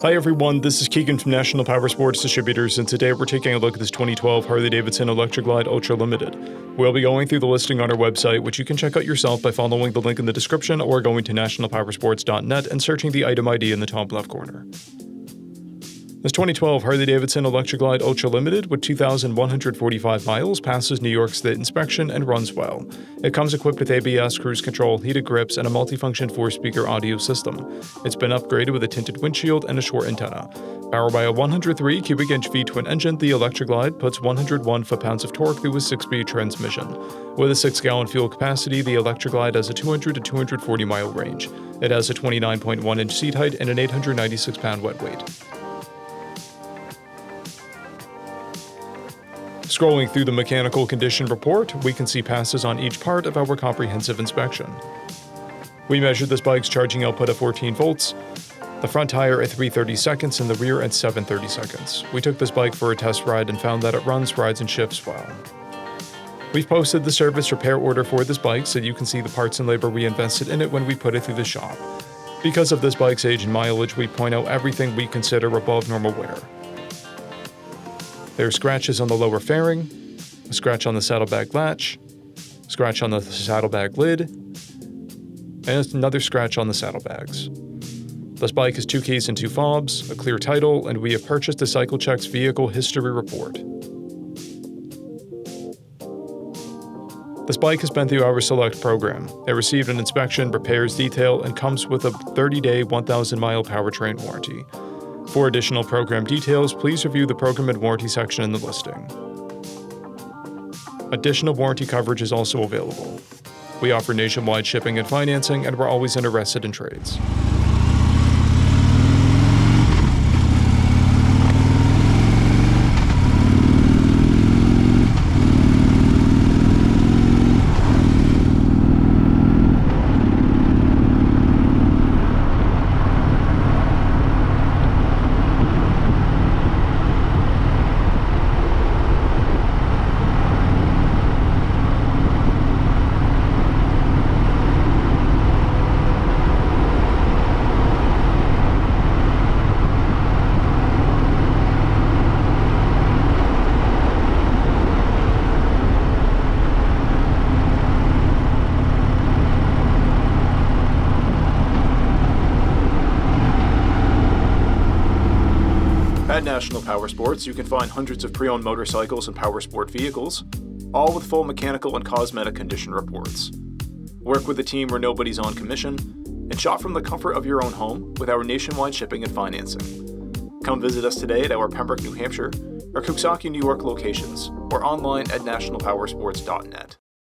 Hi everyone, this is Keegan from National Powersports Distributors, and today we're taking a look at this 2012 Harley-Davidson ELECTRA Ultra Limited. We'll be going through the listing on our website, which you can check out yourself by following the link in the description or going to nationalpowersports.net and searching the item ID in the top left corner. This 2012 Harley-Davidson ELECTRA Ultra Limited with 2,145 miles passes New York State inspection and runs well. It comes equipped with ABS, cruise control, heated grips, and a multifunction 4-speaker audio system. It's been upgraded with a tinted windshield and a short antenna. Powered by a 103 cubic inch V-twin engine, the ELECTRA puts 101 foot-pounds of torque through a 6-speed transmission. With a 6-gallon fuel capacity, the ELECTRA has a 200 to 240 mile range. It has a 29.1 inch seat height and an 896 pound wet weight. Scrolling through the mechanical condition report, we can see passes on each part of our comprehensive inspection. We measured this bike's charging output at 14 volts, the front tire at 3/30 seconds and the rear at 7/30 seconds. We took this bike for a test ride and found that it runs, rides, and shifts well. We've posted the service repair order for this bike so you can see the parts and labor we invested in it when we put it through the shop. Because of this bike's age and mileage, we point out everything we consider above normal wear. There are scratches on the lower fairing, a scratch on the saddlebag latch, a scratch on the saddlebag lid, and another scratch on the saddlebags. This bike has 2 keys and 2 fobs, a clear title, and we have purchased a Cycle Checks vehicle history report. This bike has been through our Select program. It received an inspection, repairs, detail, and comes with a 30-day, 1,000-mile powertrain warranty. For additional program details, please review the program and warranty section in the listing. Additional warranty coverage is also available. We offer nationwide shipping and financing, and we're always interested in trades. At National Powersports, you can find hundreds of pre-owned motorcycles and powersport vehicles, all with full mechanical and cosmetic condition reports. Work with a team where nobody's on commission, and shop from the comfort of your own home with our nationwide shipping and financing. Come visit us today at our Pembroke, New Hampshire, or Coxsackie, New York locations, or online at nationalpowersports.net.